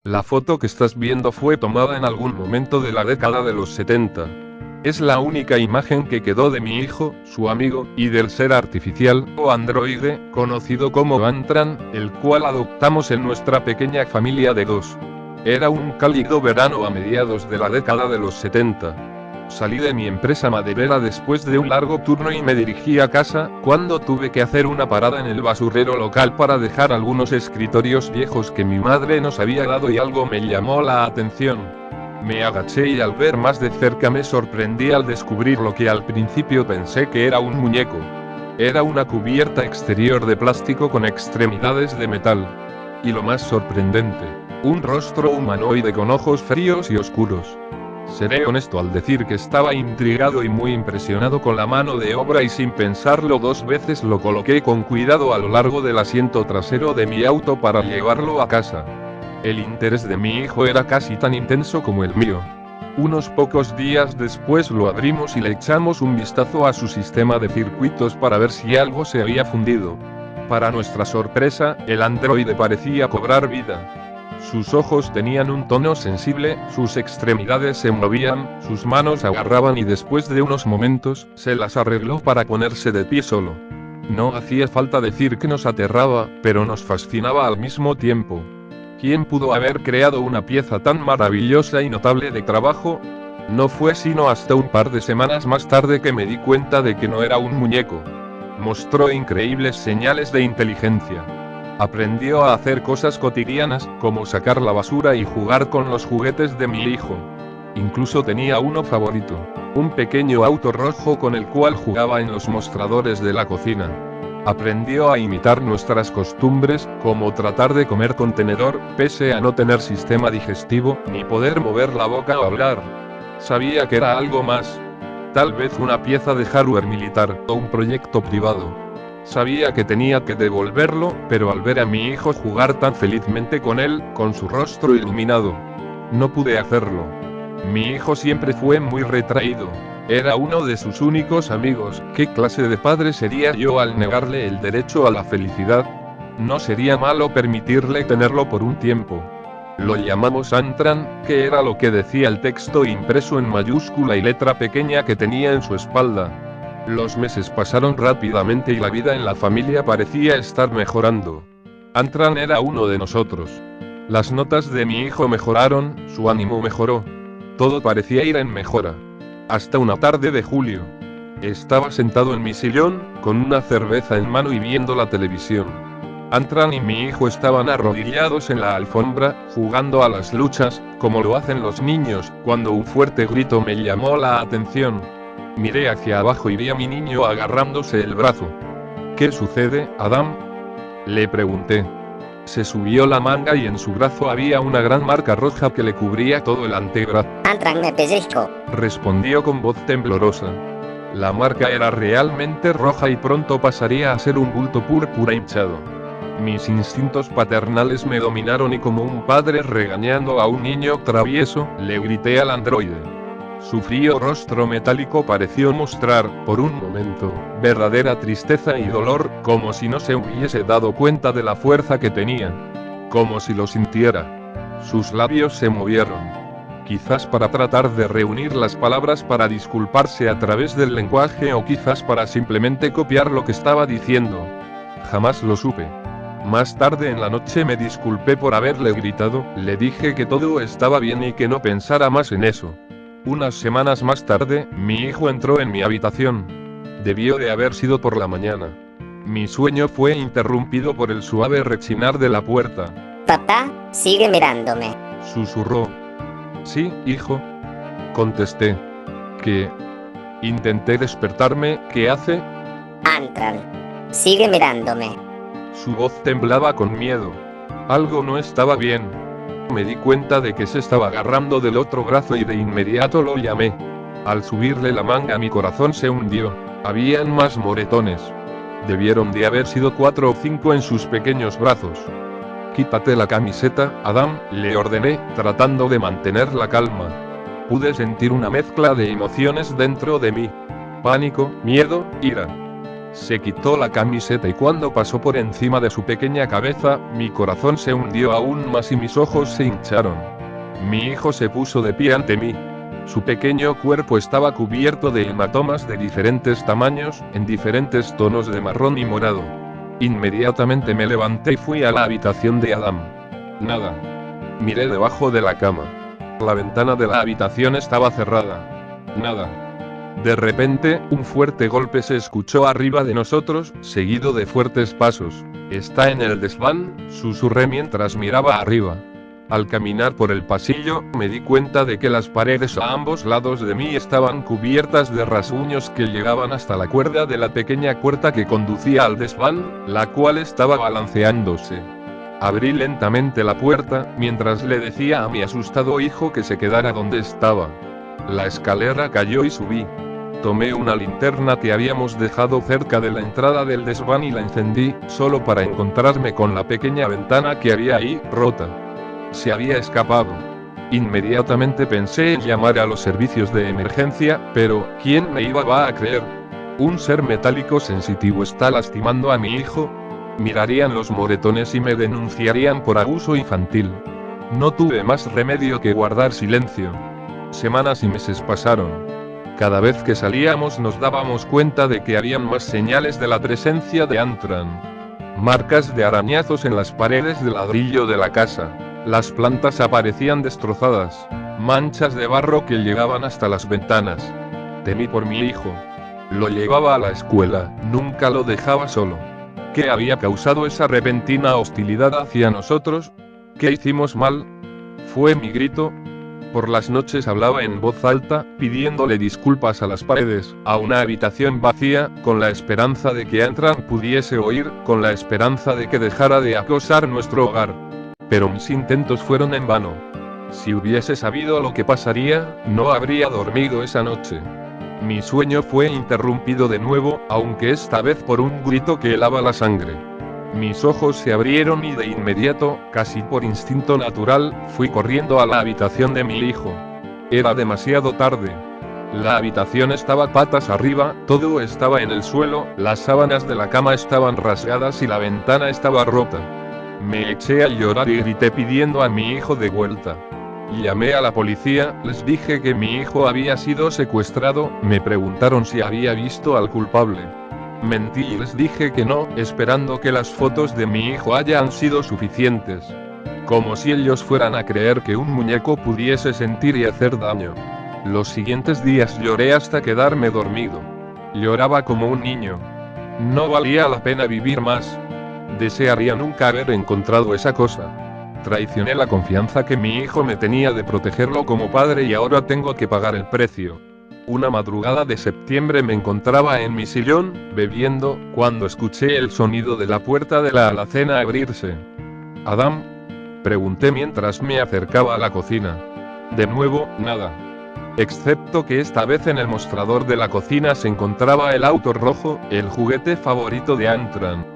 La foto que estás viendo fue tomada en algún momento de la década de los 70. Es la única imagen que quedó de mi hijo, su amigo, y del ser artificial, o androide, conocido como Antran, el cual adoptamos en nuestra pequeña familia de dos. Era un cálido verano a mediados de la década de los 70. Salí de mi empresa maderera después de un largo turno y me dirigí a casa, cuando tuve que hacer una parada en el basurero local para dejar algunos escritorios viejos que mi madre nos había dado y algo me llamó la atención. Me agaché y al ver más de cerca me sorprendí al descubrir lo que al principio pensé que era un muñeco. Era una cubierta exterior de plástico con extremidades de metal. Y lo más sorprendente, un rostro humanoide con ojos fríos y oscuros. Seré honesto al decir que estaba intrigado y muy impresionado con la mano de obra y sin pensarlo dos veces lo coloqué con cuidado a lo largo del asiento trasero de mi auto para llevarlo a casa. El interés de mi hijo era casi tan intenso como el mío. Unos pocos días después lo abrimos y le echamos un vistazo a su sistema de circuitos para ver si algo se había fundido. Para nuestra sorpresa, el androide parecía cobrar vida. Sus ojos tenían un tono sensible, sus extremidades se movían, sus manos agarraban y después de unos momentos, se las arregló para ponerse de pie solo. No hacía falta decir que nos aterraba, pero nos fascinaba al mismo tiempo. ¿Quién pudo haber creado una pieza tan maravillosa y notable de trabajo? No fue sino hasta un par de semanas más tarde que me di cuenta de que no era un muñeco. Mostró increíbles señales de inteligencia. Aprendió a hacer cosas cotidianas, como sacar la basura y jugar con los juguetes de mi hijo. Incluso tenía uno favorito, un pequeño auto rojo con el cual jugaba en los mostradores de la cocina. Aprendió a imitar nuestras costumbres, como tratar de comer con tenedor, pese a no tener sistema digestivo, ni poder mover la boca o hablar. Sabía que era algo más. Tal vez una pieza de hardware militar, o un proyecto privado. Sabía que tenía que devolverlo, pero al ver a mi hijo jugar tan felizmente con él, con su rostro iluminado, no pude hacerlo. Mi hijo siempre fue muy retraído. Era uno de sus únicos amigos. ¿Qué clase de padre sería yo al negarle el derecho a la felicidad? No sería malo permitirle tenerlo por un tiempo. Lo llamamos Antran, que era lo que decía el texto impreso en mayúscula y letra pequeña que tenía en su espalda. Los meses pasaron rápidamente y la vida en la familia parecía estar mejorando. Antran era uno de nosotros. Las notas de mi hijo mejoraron, su ánimo mejoró. Todo parecía ir en mejora. Hasta una tarde de julio. Estaba sentado en mi sillón, con una cerveza en mano y viendo la televisión. Antran y mi hijo estaban arrodillados en la alfombra, jugando a las luchas, como lo hacen los niños, cuando un fuerte grito me llamó la atención. Miré hacia abajo y vi a mi niño agarrándose el brazo. ¿Qué sucede, Adam?, le pregunté. Se subió la manga y en su brazo había una gran marca roja que le cubría todo el antebrazo. Antran, me pellizco, respondió con voz temblorosa. La marca era realmente roja y pronto pasaría a ser un bulto púrpura hinchado. Mis instintos paternales me dominaron y como un padre regañando a un niño travieso, le grité al androide. Su frío rostro metálico pareció mostrar, por un momento, verdadera tristeza y dolor, como si no se hubiese dado cuenta de la fuerza que tenía. Como si lo sintiera. Sus labios se movieron. Quizás para tratar de reunir las palabras para disculparse a través del lenguaje o quizás para simplemente copiar lo que estaba diciendo. Jamás lo supe. Más tarde en la noche me disculpé por haberle gritado, le dije que todo estaba bien y que no pensara más en eso. Unas semanas más tarde, mi hijo entró en mi habitación. Debió de haber sido por la mañana. Mi sueño fue interrumpido por el suave rechinar de la puerta. Papá, sigue mirándome, susurró. Sí, hijo, contesté. ¿Qué? Intenté despertarme. ¿Qué hace? Antran, sigue mirándome. Su voz temblaba con miedo. Algo no estaba bien. Me di cuenta de que se estaba agarrando del otro brazo y de inmediato lo llamé. Al subirle la manga mi corazón se hundió. Habían más moretones. Debieron de haber sido 4 o 5 en sus pequeños brazos. Quítate la camiseta, Adam, le ordené, tratando de mantener la calma. Pude sentir una mezcla de emociones dentro de mí. Pánico, miedo, ira. Se quitó la camiseta y cuando pasó por encima de su pequeña cabeza, mi corazón se hundió aún más y mis ojos se hincharon. Mi hijo se puso de pie ante mí. Su pequeño cuerpo estaba cubierto de hematomas de diferentes tamaños, en diferentes tonos de marrón y morado. Inmediatamente me levanté y fui a la habitación de Adam. Nada. Miré debajo de la cama. La ventana de la habitación estaba cerrada. Nada. De repente, un fuerte golpe se escuchó arriba de nosotros, seguido de fuertes pasos. «Está en el desván», susurré mientras miraba arriba. Al caminar por el pasillo, me di cuenta de que las paredes a ambos lados de mí estaban cubiertas de rasguños que llegaban hasta la cuerda de la pequeña puerta que conducía al desván, la cual estaba balanceándose. Abrí lentamente la puerta, mientras le decía a mi asustado hijo que se quedara donde estaba. La escalera cayó y subí. Tomé una linterna que habíamos dejado cerca de la entrada del desván y la encendí, solo para encontrarme con la pequeña ventana que había ahí, rota. Se había escapado. Inmediatamente pensé en llamar a los servicios de emergencia, pero ¿quién me iba a creer? ¿Un ser metálico sensitivo está lastimando a mi hijo? Mirarían los moretones y me denunciarían por abuso infantil. No tuve más remedio que guardar silencio. Semanas y meses pasaron. Cada vez que salíamos nos dábamos cuenta de que habían más señales de la presencia de Antran. Marcas de arañazos en las paredes de ladrillo de la casa. Las plantas aparecían destrozadas. Manchas de barro que llegaban hasta las ventanas. Temí por mi hijo. Lo llevaba a la escuela, nunca lo dejaba solo. ¿Qué había causado esa repentina hostilidad hacia nosotros? ¿Qué hicimos mal? Fue mi grito. Por las noches hablaba en voz alta, pidiéndole disculpas a las paredes, a una habitación vacía, con la esperanza de que Antran pudiese oír, con la esperanza de que dejara de acosar nuestro hogar. Pero mis intentos fueron en vano. Si hubiese sabido lo que pasaría, no habría dormido esa noche. Mi sueño fue interrumpido de nuevo, aunque esta vez por un grito que helaba la sangre. Mis ojos se abrieron y de inmediato, casi por instinto natural, fui corriendo a la habitación de mi hijo. Era demasiado tarde. La habitación estaba patas arriba, todo estaba en el suelo, las sábanas de la cama estaban rasgadas y la ventana estaba rota. Me eché a llorar y grité pidiendo a mi hijo de vuelta. Llamé a la policía, les dije que mi hijo había sido secuestrado, me preguntaron si había visto al culpable. Mentí y les dije que no, esperando que las fotos de mi hijo hayan sido suficientes. Como si ellos fueran a creer que un muñeco pudiese sentir y hacer daño. Los siguientes días lloré hasta quedarme dormido. Lloraba como un niño. No valía la pena vivir más. Desearía nunca haber encontrado esa cosa. Traicioné la confianza que mi hijo me tenía de protegerlo como padre y ahora tengo que pagar el precio. Una madrugada de septiembre me encontraba en mi sillón, bebiendo, cuando escuché el sonido de la puerta de la alacena abrirse. «¿Adam?», pregunté mientras me acercaba a la cocina. De nuevo, nada. Excepto que esta vez en el mostrador de la cocina se encontraba el auto rojo, el juguete favorito de Antran.